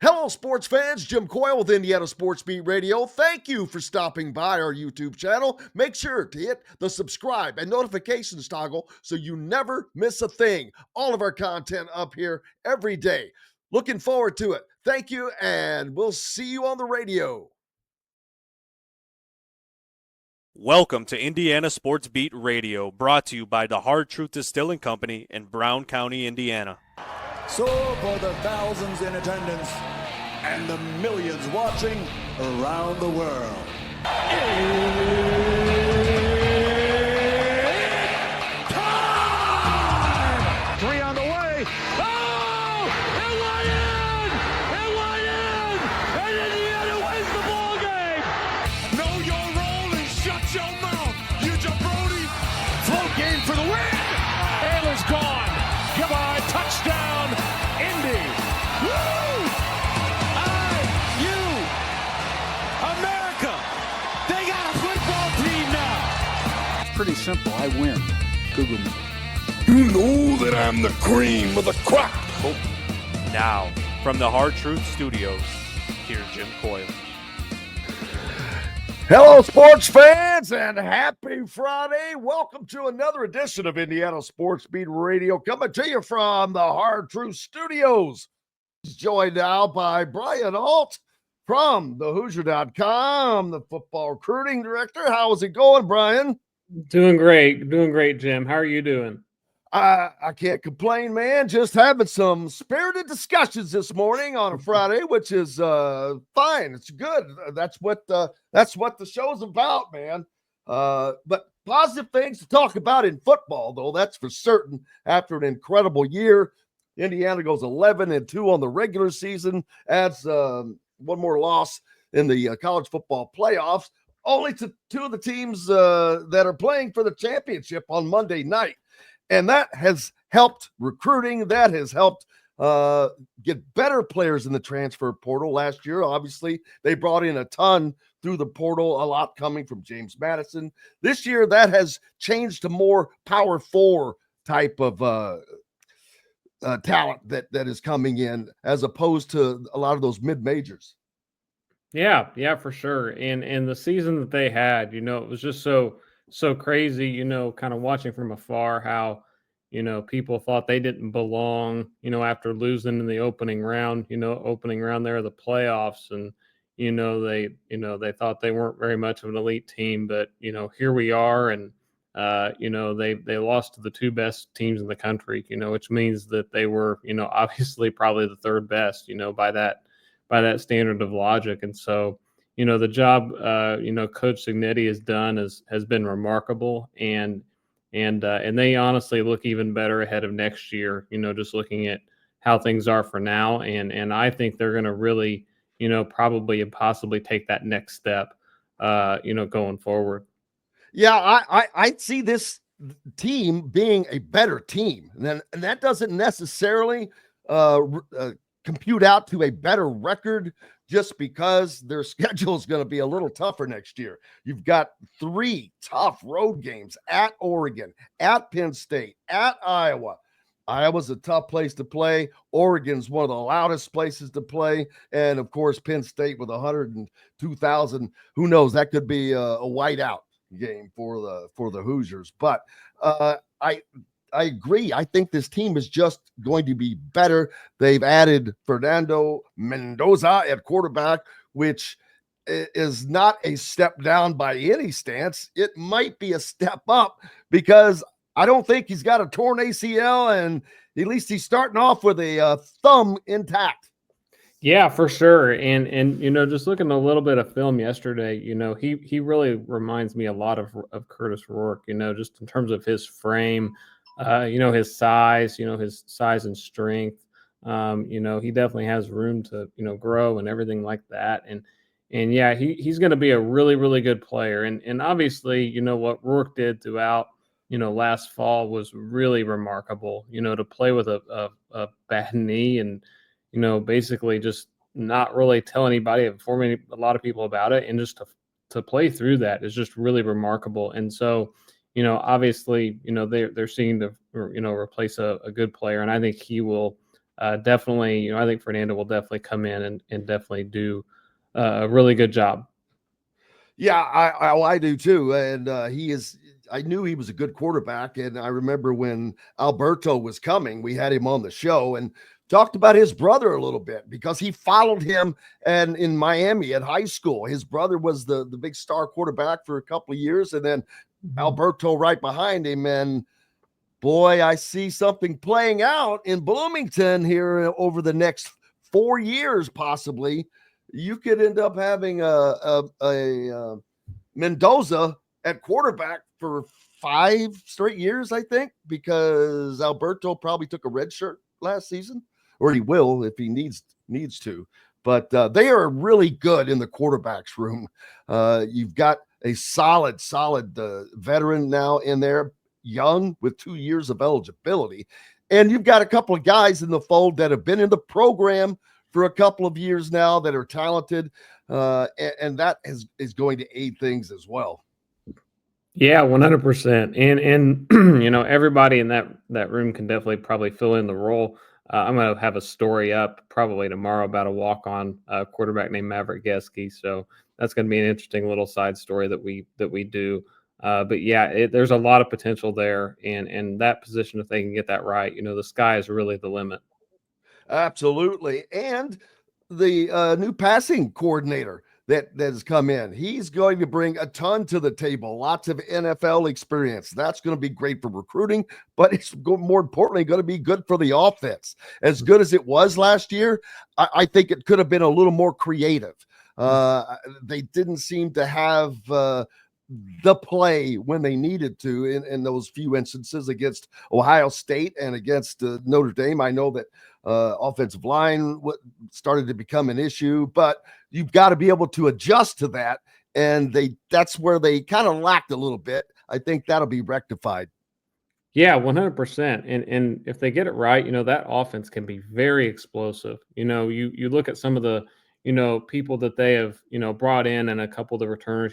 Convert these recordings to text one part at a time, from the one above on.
Hello, sports fans. Jim Coyle with Indiana Sports Beat Radio. Thank you for stopping by our YouTube channel. Make sure to hit the subscribe and notifications toggle so you never miss a thing. All of our content up here every day. Looking forward to it. Thank you, and we'll see you on the radio. Welcome to Indiana Sports Beat Radio, brought to you by the Hard Truth Distilling Company in Brown County, Indiana. So for the thousands in attendance and the millions watching around the world, it's time! 3 on the way. Oh! It went in! It went in! And Indiana wins the ball game! Know your role and shut your mouth, you jabroni! Float game for the win! Ayla's gone! Goodbye, touchdown, Indy! Woo! IU! America! They got a football team now! It's pretty simple. I win. Google me. You know that I'm the cream of the crop. Now, from the Hard Truth Studios, here's Jim Coyle. Hello, sports fans, and happy Friday. Welcome to another edition of Indiana Sports Beat Radio, coming to you from the Hard Truth Studios. He's joined now by Bryan Ault from thehoosier.com, the football recruiting director. How is it going, Bryan? Doing great, Jim. How are you doing? I can't complain, man. Just having some spirited discussions this morning on a Friday, which is fine. It's good. That's what the show's about, man. But positive things to talk about in football, though, that's for certain. After an incredible year, Indiana goes 11-2 on the regular season, adds one more loss in the college football playoffs, only to two of the teams that are playing for the championship on Monday night. And that has helped recruiting. That has helped get better players in the transfer portal. Last year, obviously, they brought in a ton through the portal, a lot coming from James Madison. This year, that has changed to more Power 4 type of talent that is coming in, as opposed to a lot of those mid-majors. Yeah, for sure. And the season that they had, it was just so crazy, kind of watching from afar how, people thought they didn't belong, after losing in the opening round there of the playoffs. And, they thought they weren't very much of an elite team, but, here we are. And, they lost to the two best teams in the country, which means that they were, obviously probably the third best, by that standard of logic. And so, the job, Coach Cignetti has done has been remarkable, and they honestly look even better ahead of next year. Just looking at how things are for now, and I think they're going to really, probably and possibly take that next step, going forward. Yeah, I see this team being a better team, and that doesn't necessarily compute out to a better record just because their schedule is going to be a little tougher next year. You've got 3 tough road games at Oregon, at Penn State, at Iowa. Iowa's a tough place to play. Oregon's one of the loudest places to play. And, of course, Penn State with 102,000. Who knows? That could be a whiteout game for the Hoosiers. But I agree. I think this team is just going to be better. They've added Fernando Mendoza at quarterback, which is not a step down by any stance. It might be a step up because I don't think he's got a torn ACL, and at least he's starting off with a thumb intact. Yeah, for sure. And just looking at a little bit of film yesterday, he really reminds me a lot of Curtis Rourke, just in terms of his frame, his size, his size and strength. He definitely has room to, grow and everything like that. And yeah, he's going to be a really, really good player. And obviously, what Rourke did throughout, last fall was really remarkable, to play with a bad knee and, basically just not really tell anybody, informing a lot of people about it. And just to play through that is just really remarkable. And so, obviously, they're seeking to, replace a good player. And I think he will, definitely, I think Fernando will definitely come in and definitely do a really good job. Yeah, I do too. And I knew he was a good quarterback. And I remember when Alberto was coming, we had him on the show and talked about his brother a little bit because he followed him and in Miami at high school. His brother was the big star quarterback for a couple of years, and then Alberto right behind him. And boy, I see something playing out in Bloomington here over the next 4 years, possibly. You could end up having a Mendoza at quarterback for 5 straight years, I think, because Alberto probably took a red shirt last season, or he will if he needs to. But they are really good in the quarterbacks room. You've got a solid veteran now in there, young with 2 years of eligibility. And you've got a couple of guys in the fold that have been in the program for a couple of years now that are talented. And that is going to aid things as well. Yeah, 100%. And everybody in that room can definitely probably fill in the role. I'm going to have a story up probably tomorrow about a walk-on quarterback named Maverick Geske. So that's going to be an interesting little side story that we do. But yeah, there's a lot of potential there, and that position, if they can get that right, the sky is really the limit. Absolutely. And the new passing coordinator that has come in, he's going to bring a ton to the table, lots of NFL experience. That's going to be great for recruiting, but it's more importantly going to be good for the offense. As good as it was last year, I think it could have been a little more creative. They didn't seem to have the play when they needed to in those few instances against Ohio State and against Notre Dame. I know that offensive line started to become an issue, but you've got to be able to adjust to that. And that's where they kind of lacked a little bit. I think that'll be rectified. Yeah, 100%. And if they get it right, that offense can be very explosive. You look at some of the, people that they have, brought in and a couple of the returners,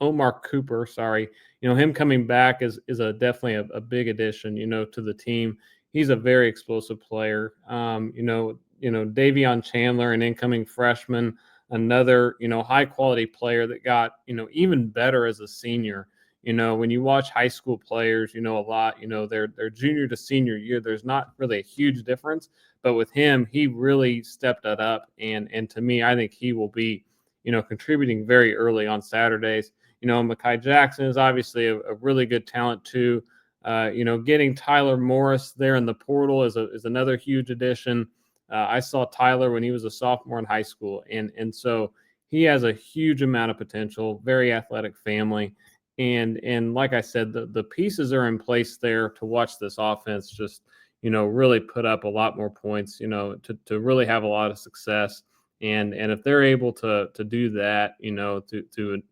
Omar Cooper, sorry, him coming back is definitely a big addition, to the team. He's a very explosive player. Davion Chandler, an incoming freshman, another, high quality player that got, even better as a senior. When you watch high school players, a lot, their junior to senior year, there's not really a huge difference. But with him, he really stepped it up. And to me, I think he will be, contributing very early on Saturdays. Mekhi Jackson is obviously a really good talent too. Getting Tyler Morris there in the portal is another huge addition. I saw Tyler when he was a sophomore in high school. And so he has a huge amount of potential, very athletic family. And like I said, the pieces are in place there to watch this offense just, really put up a lot more points, to really have a lot of success. And if they're able to do that, to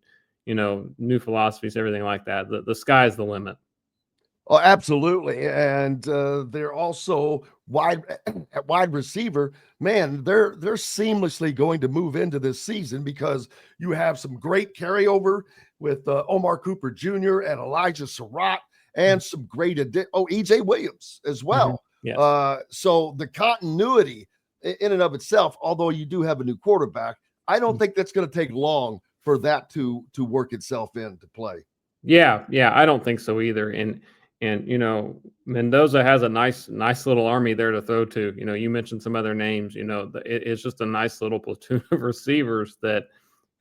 new philosophies, everything like that, the sky's the limit. Oh, absolutely. And they're also at wide receiver. Man, they're seamlessly going to move into this season because you have some great carryover with Omar Cooper Jr. and Elijah Surratt and some great EJ Williams as well. Yes. So the continuity in and of itself, although you do have a new quarterback, I don't think that's going to take long for that to work itself into play. Yeah, I don't think so either. And Mendoza has a nice little army there to throw to. You mentioned some other names. It's just a nice little platoon of receivers that,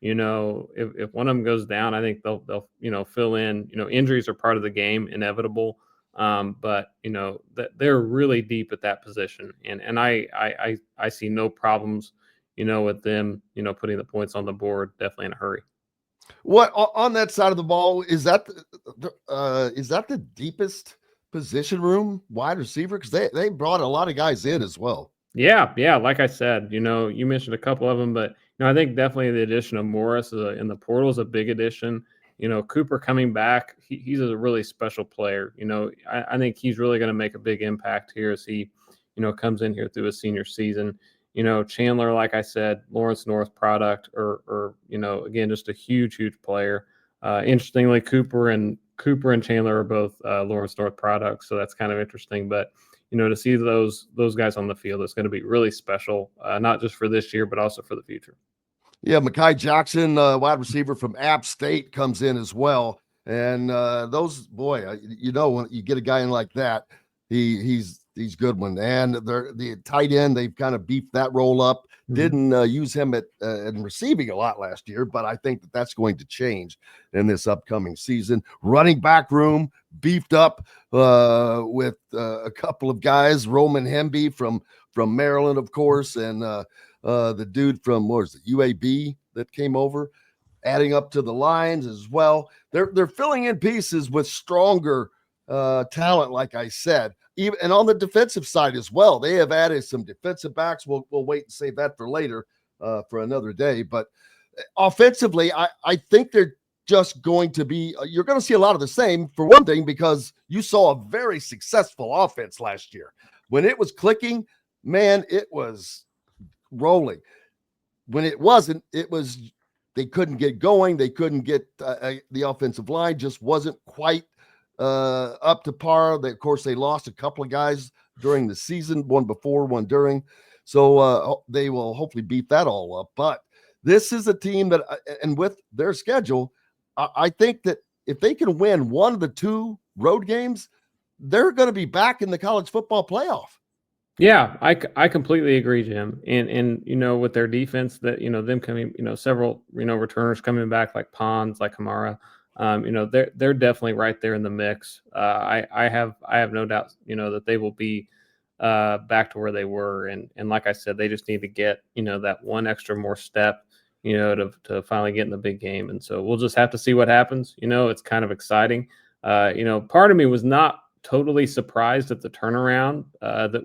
if one of them goes down, I think they'll fill in. Injuries are part of the game, inevitable. But that they're really deep at that position, and I see no problems, with them, putting the points on the board definitely in a hurry. What on that side of the ball is that the deepest position room wide receiver? Because they brought a lot of guys in as well. Yeah. Like I said, you mentioned a couple of them, but I think definitely the addition of Morris in the portal is a big addition. Cooper coming back, he's a really special player. I think he's really going to make a big impact here as he, comes in here through his senior season. Chandler, like I said, Lawrence North product, or again, just a huge player. Interestingly, Cooper and Chandler are both Lawrence North products, so that's kind of interesting. But to see those guys on the field is going to be really special, not just for this year, but also for the future. Yeah, Mekhi Jackson, wide receiver from App State, comes in as well. And when you get a guy in like that, he's good one. And the tight end, they've kind of beefed that role up. Didn't use him in receiving a lot last year, but I think that's going to change in this upcoming season. Running back room beefed up with a couple of guys, Roman Hemby from Maryland, of course, and the dude from UAB that came over, adding up to the lines as well. They're filling in pieces with stronger talent, like I said. And on the defensive side as well, they have added some defensive backs. We'll wait and save that for later, for another day. But offensively, I think they're just going to be. You're going to see a lot of the same, for one thing, because you saw a very successful offense last year. When it was clicking, man, it was rolling. When it wasn't, they couldn't get going. They couldn't get the offensive line just wasn't quite up to par. Of course, they lost a couple of guys during the season, one before, one during. So they will hopefully beat that all up. But this is a team that, and with their schedule, I think that if they can win one of the two road games, they're going to be back in the college football playoff. Yeah, I completely agree, Jim. And with their defense, that them coming, several returners coming back like Pons, like Kamara, they're definitely right there in the mix. I have no doubt that they will be back to where they were, and like I said, they just need to get that one extra more step to finally get in the big game. And so we'll just have to see what happens. It's kind of exciting. Part of me was not totally surprised at the turnaround that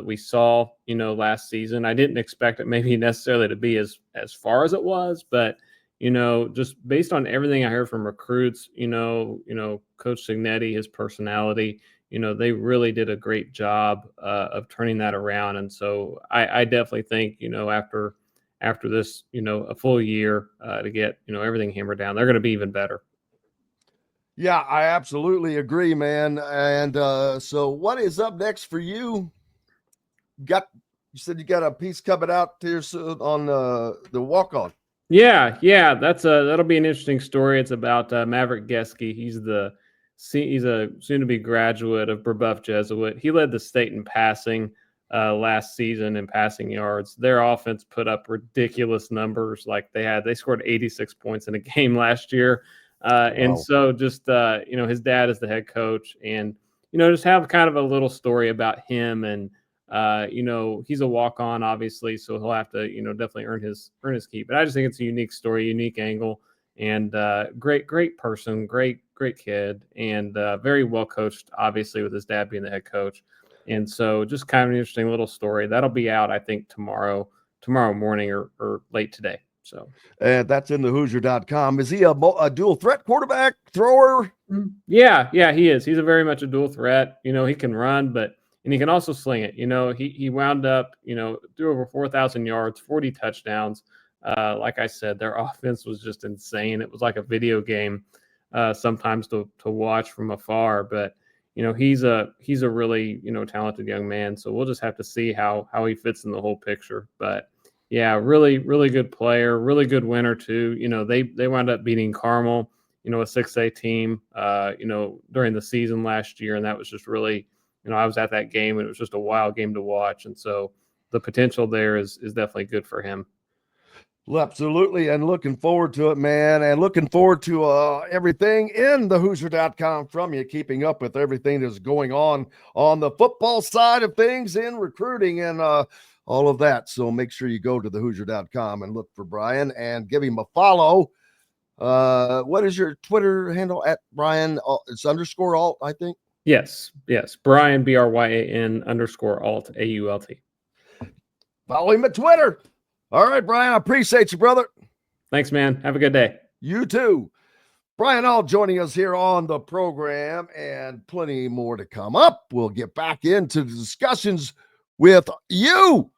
we saw last season. I didn't expect it maybe necessarily to be as far as it was, but just based on everything I heard from recruits, Coach Cignetti, his personality, they really did a great job of turning that around. And so I definitely think after this a full year to get everything hammered down, they're going to be even better. Yeah, I absolutely agree, man. And so what is up next for you? You said you got a piece coming out here soon on the walk-on. Yeah, that'll be an interesting story. It's about Maverick Geske. He's a soon-to-be graduate of Brebeuf Jesuit. He led the state in passing last season in passing yards. Their offense put up ridiculous numbers. Like they scored 86 points in a game last year. And so just, his dad is the head coach, and, just have kind of a little story about him. And, he's a walk-on, obviously, so he'll have to, definitely earn his keep. But I just think it's a unique story, unique angle, and great person, great kid, and very well coached, obviously, with his dad being the head coach. And so just kind of an interesting little story. That'll be out, I think, tomorrow morning or late today. So, and that's in the Hoosier.com. Is he a dual threat quarterback, thrower? Yeah, he is. He's very much a dual threat. He can run, and he can also sling it. He wound up, threw over 4,000 yards, 40 touchdowns. Like I said, their offense was just insane. It was like a video game sometimes to watch from afar. But he's a really talented young man. So we'll just have to see how he fits in the whole picture. But yeah, really, really good player, really good winner too. They wound up beating Carmel, a 6A team, during the season last year. And that was just really, I was at that game, and it was just a wild game to watch. And so the potential there is definitely good for him. Well, absolutely. And looking forward to it, man. And looking forward to everything in the Hoosier.com from you, keeping up with everything that's going on the football side of things, in recruiting and all of that. So make sure you go to the Hoosier.com and look for Bryan and give him a follow. What is your Twitter handle at Bryan? It's _Ault, I think. Yes. Bryan, BRYAN _Ault, AULT. Follow him at Twitter. All right, Bryan, I appreciate you, brother. Thanks, man. Have a good day. You too. Bryan Ault joining us here on the program, and plenty more to come up. We'll get back into the discussions with you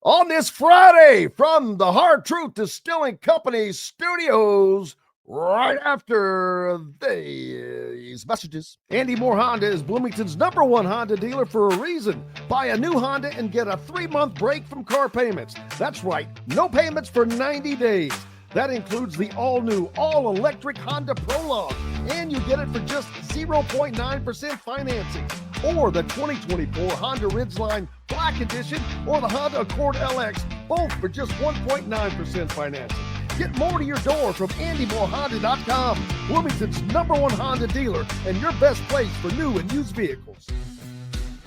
on this Friday from the Hard Truth Distilling Company studios right after these messages. Andy Moore Honda is Bloomington's #1 Honda dealer for a reason. Buy a new Honda and get a 3-month break from car payments. That's right, no payments for 90 days. That includes the all-new, all-electric Honda Prologue, and you get it for just 0.9% financing. Or the 2024 Honda Ridgeline Black Edition or the Honda Accord LX, both for just 1.9% financing. Get more to your door from AndyMooreHonda.com, Bloomington's #1 Honda dealer and your best place for new and used vehicles.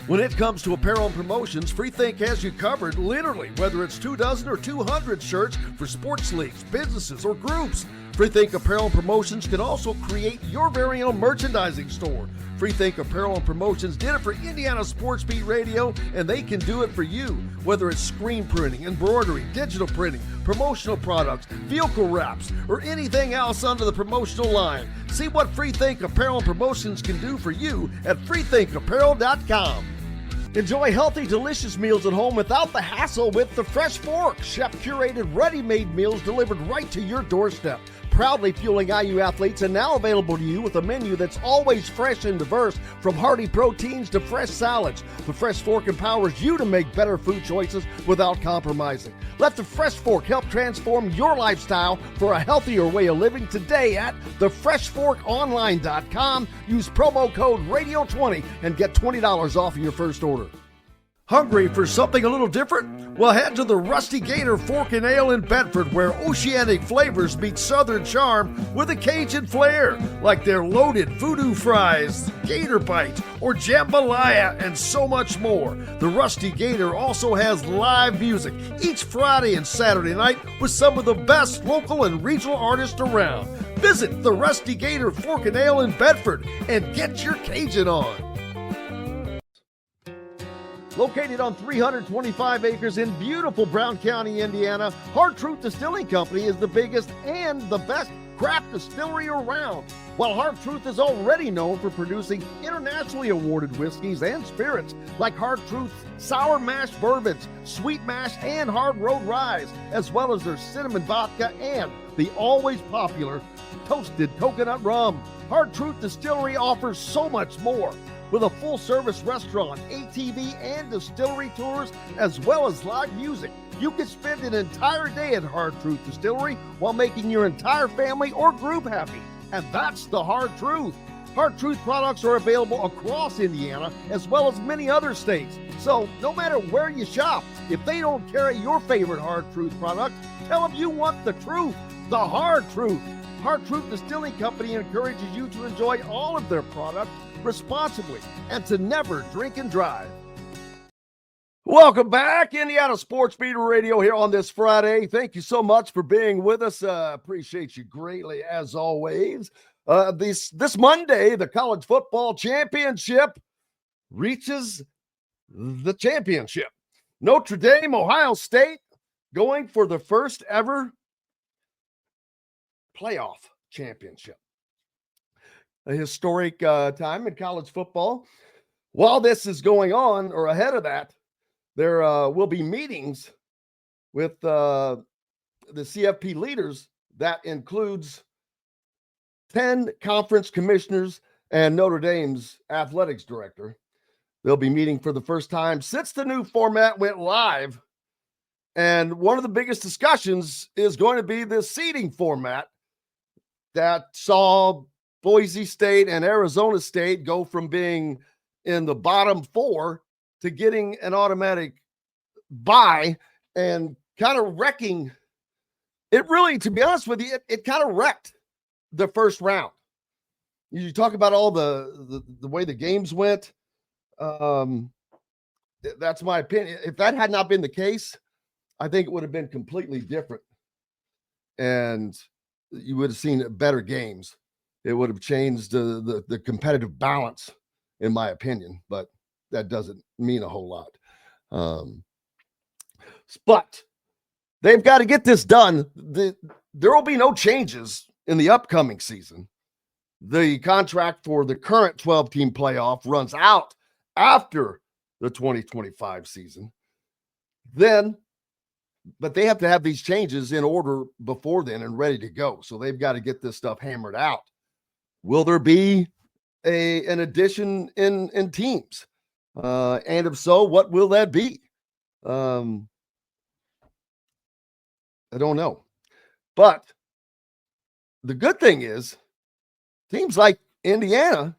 When it comes to apparel and promotions, Freethink has you covered, literally, whether it's 24 or 200 shirts for sports leagues, businesses, or groups. Freethink Apparel and Promotions can also create your very own merchandising store. Freethink Apparel and Promotions did it for Indiana Sports Beat Radio, and they can do it for you. Whether it's screen printing, embroidery, digital printing, promotional products, vehicle wraps, or anything else under the promotional line. See what Freethink Apparel and Promotions can do for you at freethinkapparel.com. Enjoy healthy, delicious meals at home without the hassle with the Fresh Fork. Chef-curated, ready-made meals delivered right to your doorstep. Proudly fueling IU athletes and now available to you with a menu that's always fresh and diverse, from hearty proteins to fresh salads. The Fresh Fork empowers you to make better food choices without compromising. Let the Fresh Fork help transform your lifestyle for a healthier way of living today at thefreshforkonline.com. Use promo code RADIO20 and get $20 off your first order. Hungry for something a little different? Well, head to the Rusty Gator Fork and Ale in Bedford, where oceanic flavors meet southern charm with a Cajun flair, like their loaded voodoo fries, gator bites, or jambalaya, and so much more. The Rusty Gator also has live music each Friday and Saturday night with some of the best local and regional artists around. Visit the Rusty Gator Fork and Ale in Bedford and get your Cajun on. Located on 325 acres in beautiful Brown County, Indiana, Hard Truth Distilling Company is the biggest and the best craft distillery around. While Hard Truth is already known for producing internationally awarded whiskeys and spirits like Hard Truth's sour mash bourbons, sweet mash, and hard road ryes, as well as their cinnamon vodka and the always popular toasted coconut rum. Hard Truth Distillery offers so much more. With a full-service restaurant, ATV, and distillery tours, as well as live music, you can spend an entire day at Hard Truth Distillery while making your entire family or group happy. And that's the Hard Truth. Hard Truth products are available across Indiana, as well as many other states. So no matter where you shop, if they don't carry your favorite Hard Truth product, tell them you want the truth, the Hard Truth. Hard Truth Distilling Company encourages you to enjoy all of their products responsibly and to never drink and drive. Welcome back, Indiana Sports Beat Radio here on this Friday. Thank you so much for being with us. Appreciate you greatly as always. This Monday, the college football championship reaches the championship. Notre Dame, Ohio State, going for the first ever playoff championship. A historic time in college football. While this is going on, or ahead of that, there will be meetings with the CFP leaders. That includes 10 conference commissioners and Notre Dame's athletics director. They'll be meeting for the first time since the new format went live. And one of the biggest discussions is going to be the seeding format that saw Boise State and Arizona State go from being in the bottom 4 to getting an automatic bye and kind of wrecking it. Really, to be honest with you, it kind of wrecked the first round. You talk about all the way the games went. That's my opinion. If that had not been the case, I think it would have been completely different. And you would have seen better games. It would have changed the competitive balance, in my opinion, but that doesn't mean a whole lot. But they've got to get this done. There will be no changes in the upcoming season. The contract for the current 12-team playoff runs out after the 2025 season. Then but they have to have these changes in order before then and ready to go. So they've got to get this stuff hammered out. Will there be an addition in teams? And if so, what will that be? I don't know. But the good thing is teams like Indiana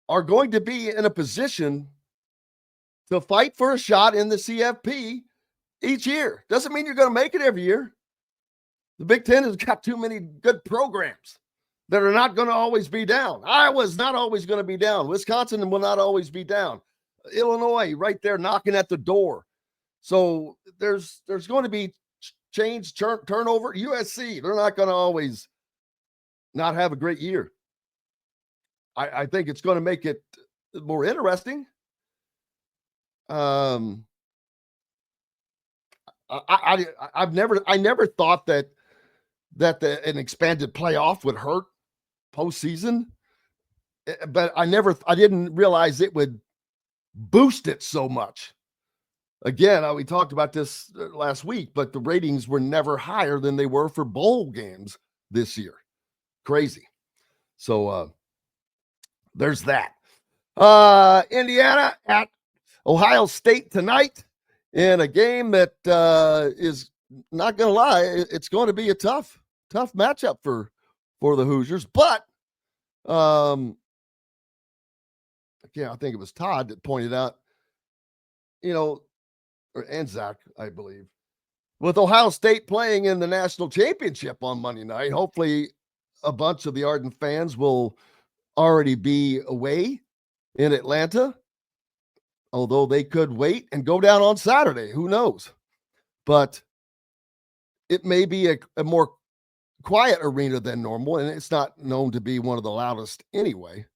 are going to be in a position to fight for a shot in the CFP each year. Doesn't mean you're going to make it every year. The Big Ten has got too many good programs that are not going to always be down. Iowa's not always going to be down. Wisconsin will not always be down. Illinois right there knocking at the door. So there's going to be change, turnover. USC, they're not going to always not have a great year. I think it's going to make it more interesting. I never thought that an expanded playoff would hurt postseason, but I didn't realize it would boost it so much. Again, we talked about this last week, but the ratings were never higher than they were for bowl games this year. Crazy. So there's that. Indiana at Ohio State tonight in a game that is not going to lie. It's going to be a tough matchup for the Hoosiers. But again, I think it was Todd that pointed out, and Zach, I believe, with Ohio State playing in the national championship on Monday night, hopefully a bunch of the Ardent fans will already be away in Atlanta, although they could wait and go down on Saturday. Who knows? But it may be a more quiet arena than normal, and it's not known to be one of the loudest anyway.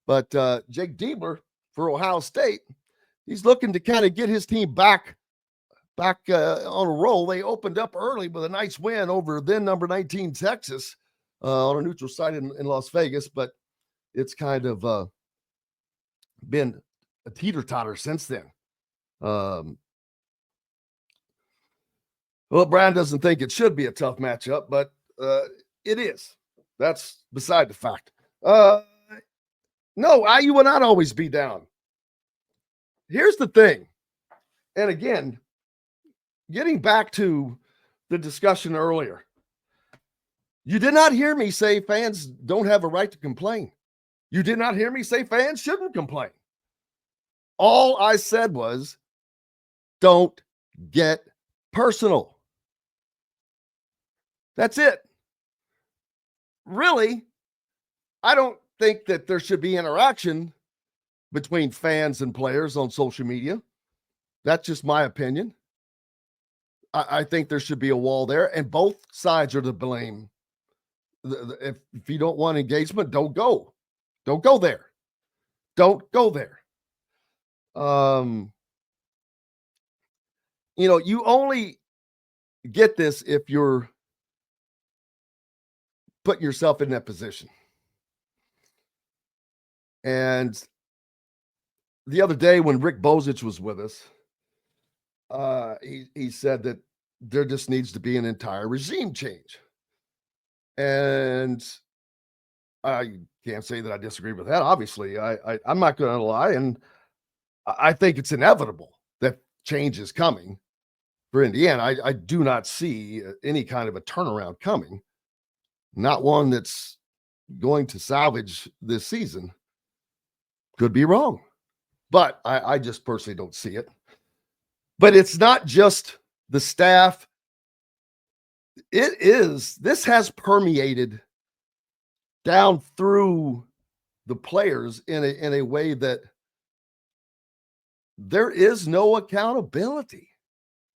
But Jake Diebler for Ohio State, he's looking to kind of get his team back on a roll. They opened up early with a nice win over then number 19 Texas on a neutral site in Las Vegas, but it's kind of been a teeter-totter since then. Well, Brian doesn't think it should be a tough matchup, but it is. That's beside the fact. No, IU will not always be down. Here's the thing. And again, getting back to the discussion earlier, you did not hear me say fans don't have a right to complain. You did not hear me say fans shouldn't complain. All I said was, don't get personal. That's it. Really, I don't think that there should be interaction between fans and players on social media. That's just my opinion. I think there should be a wall there, and both sides are to blame. If you don't want engagement, don't go. Don't go there. Don't go there. You only get this if you're putting yourself in that position. And the other day when Rick Bozich was with us, he said that there just needs to be an entire regime change. And I can't say that I disagree with that. Obviously, I'm not going to lie. And I think it's inevitable that change is coming for Indiana. I do not see any kind of a turnaround coming. Not one that's going to salvage this season. Could be wrong. But I just personally don't see it. But it's not just the staff. This has permeated down through the players in a way that there is no accountability.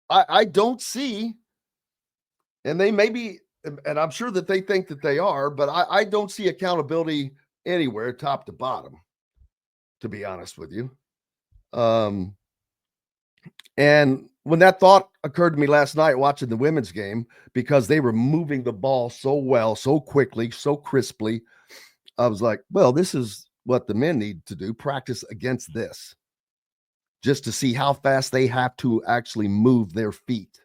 I don't see, and they may be, and I'm sure that they think that they are, but I don't see accountability anywhere, top to bottom, to be honest with you. And when that thought occurred to me last night watching the women's game, because they were moving the ball so well, so quickly, so crisply, I was like, well, this is what the men need to do, practice against this, just to see how fast they have to actually move their feet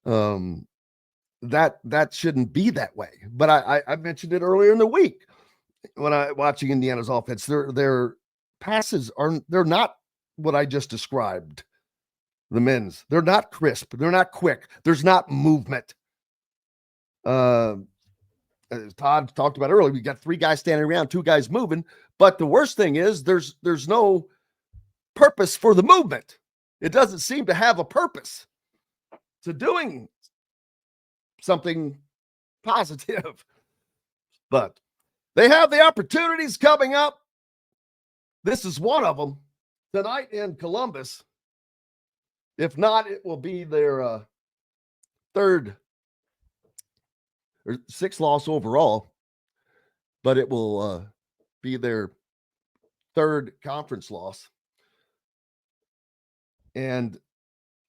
That shouldn't be that way. But I mentioned it earlier in the week when I watching Indiana's offense. Their passes they're not what I just described. The men's, they're not crisp, they're not quick, there's not movement. As Todd talked about earlier, we got 3 guys standing around, 2 guys moving. But the worst thing is there's no purpose for the movement. It doesn't seem to have a purpose to doing something positive. But they have the opportunities coming up. This is one of them tonight in Columbus. If not, it will be their 3rd or 6th loss overall, but it will be their 3rd conference loss. And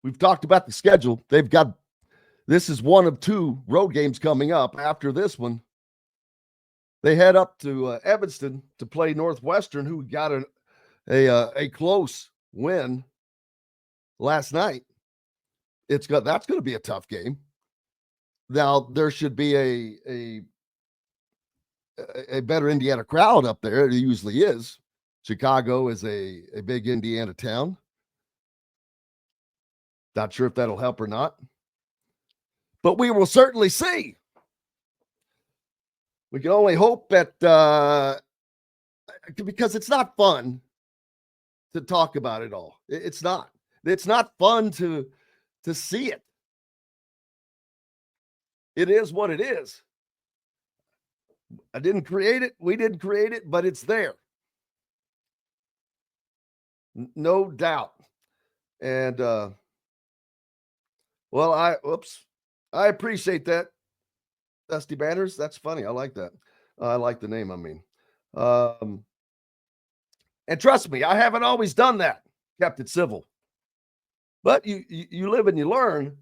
we've talked about the schedule. This is one of 2 road games coming up. After this one, they head up to Evanston to play Northwestern, who got a close win last night. That's going to be a tough game. Now there should be a better Indiana crowd up there. It usually is. Chicago is a big Indiana town. Not sure if that'll help or not, but we will certainly see. We can only hope that because it's not fun to talk about it all. It's not. It's not fun to see it. It is what it is. I didn't create it. We didn't create it, but it's there. No doubt. And, well, I appreciate that. Dusty Banners. That's funny. I like that. I like the name. I mean, and trust me, I haven't always done that. Kept it civil, but you live and you learn.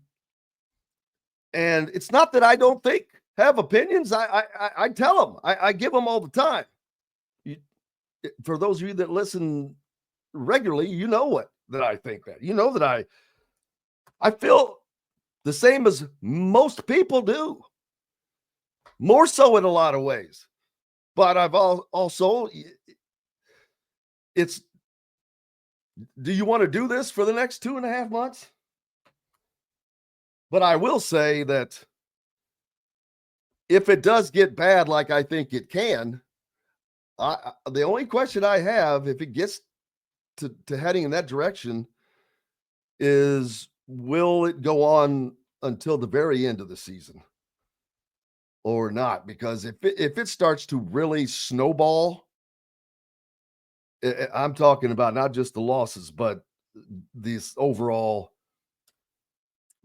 And it's not that I don't have opinions. I tell them, I give them all the time. For those of you that listen regularly, you know that I think that, that I feel the same as most people do, more so in a lot of ways. But I've also, do you want to do this for the next 2.5 months? But I will say that if it does get bad, like I think it can, the only question I have, if it gets to heading in that direction, is will it go on until the very end of the season or not? Because if it starts to really snowball, I'm talking about not just the losses, but this overall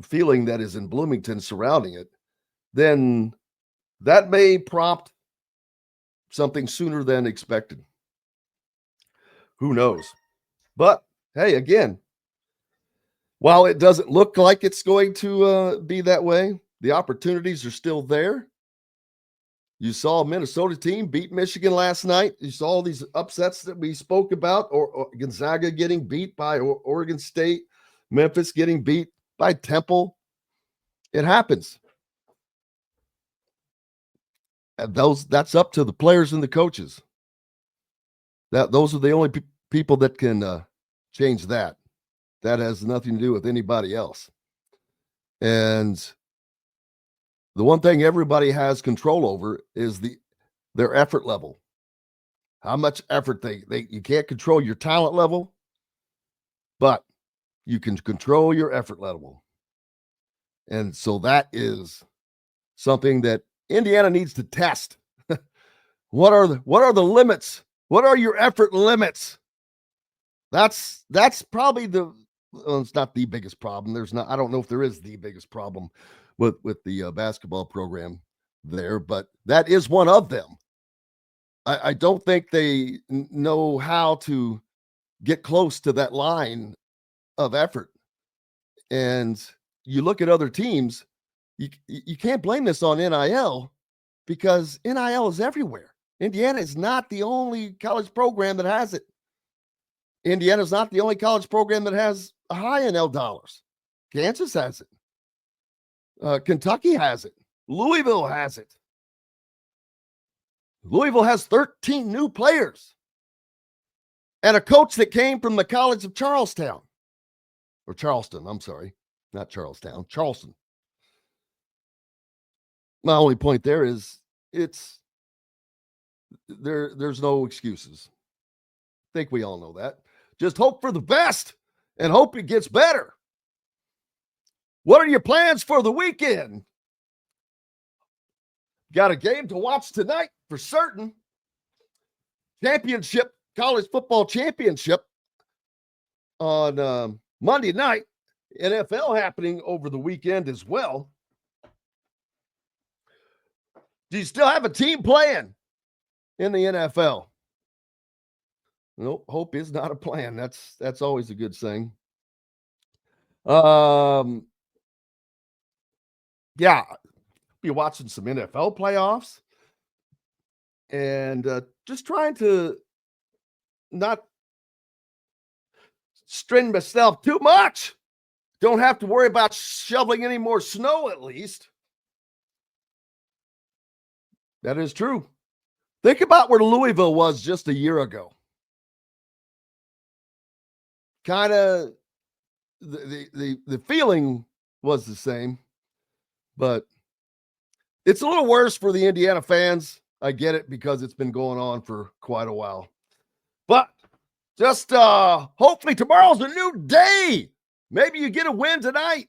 feeling that is in Bloomington surrounding it, then that may prompt something sooner than expected. Who knows? But hey, again, while it doesn't look like it's going to be that way, the opportunities are still there. You saw a Minnesota team beat Michigan last night. You saw all these upsets that we spoke about, or Gonzaga getting beat by Oregon State, Memphis getting beat by Temple. It happens. And that's up to the players and the coaches. Those are the only people that can change that. That has nothing to do with anybody else. And the one thing everybody has control over is their effort level. How much effort you can't control your talent level, but you can control your effort level. And so that is something that Indiana needs to test. What are the limits? What are your effort limits? That's probably it's not the biggest problem. I don't know if there is the biggest problem with the basketball program there, but that is one of them. I don't think they know how to get close to that line of effort. And you look at other teams, you can't blame this on NIL, because NIL is everywhere. Indiana is not the only college program that has it. Indiana is not the only college program that has a high NIL dollars. Kansas has it. Kentucky has it. Louisville has it. Louisville has 13 new players and a coach that came from the College of Charleston. I'm sorry, not Charlestown, Charleston. My only point there is there's no excuses. I think we all know that. Just hope for the best and hope it gets better. What are your plans for the weekend? Got a game to watch tonight for certain. Championship, college football championship on Monday night. NFL happening over the weekend as well. Do you still have a team playing in the NFL? Nope, hope is not a plan. That's always a good thing. Yeah, be watching some NFL playoffs and just trying to not strain myself too much. Don't have to worry about shoveling any more snow, at least. That is true. Think about where Louisville was just a year ago. Kind of the feeling was the same, but it's a little worse for the Indiana fans. I get it because it's been going on for quite a while. But just hopefully tomorrow's a new day. Maybe you get a win tonight.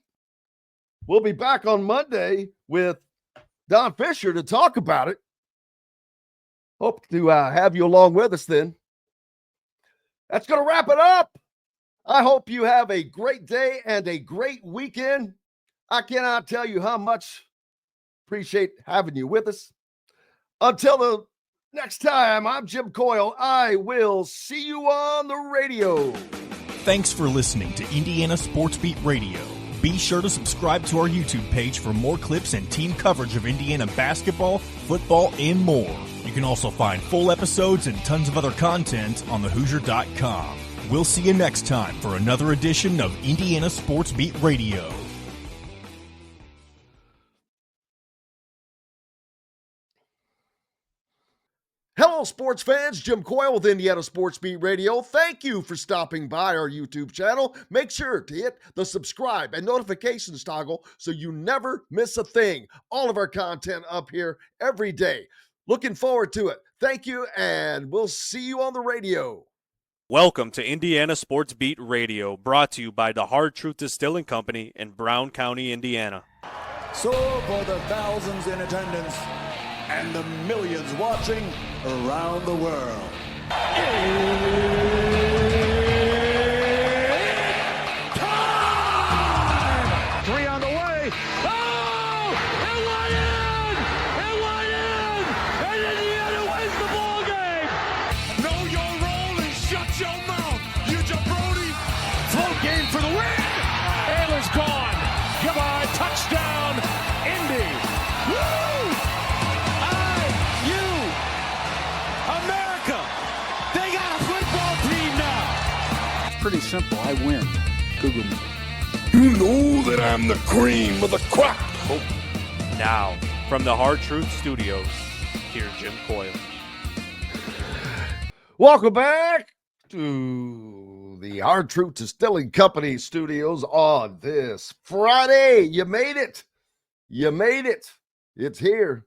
We'll be back on Monday with Don Fisher to talk about it. Hope to have you along with us then. That's going to wrap it up. I hope you have a great day and a great weekend. I cannot tell you how much appreciate having you with us. Until the next time, I'm Jim Coyle. I will see you on the radio. Thanks for listening to Indiana Sports Beat Radio. Be sure to subscribe to our YouTube page for more clips and team coverage of Indiana basketball, football, and more. You can also find full episodes and tons of other content on thehoosier.com. We'll see you next time for another edition of Indiana Sports Beat Radio. Hello, sports fans. Jim Coyle with Indiana Sports Beat Radio. Thank you for stopping by our YouTube channel. Make sure to hit the subscribe and notifications toggle so you never miss a thing. All of our content up here every day. Looking forward to it. Thank you, and we'll see you on the radio. Welcome to Indiana Sports Beat Radio, brought to you by the Hard Truth Distilling Company in Brown County, Indiana. So for the thousands in attendance and the millions watching around the world. Time! 3 on the way. Oh! It went in! It went in! And Indiana wins the ball game! Know your role and shut your mouth, you jabroni. Float game for the win! Ayler's gone. Goodbye. Touchdown, Indy. Woo! America! They got a football team now! It's pretty simple. I win. Google me. You know that I'm the cream of the crop. Now, from the Hard Truth Studios, here's Jim Coyle. Welcome back to the Hard Truth Distilling Company studios on this Friday. You made it. You made it. It's here.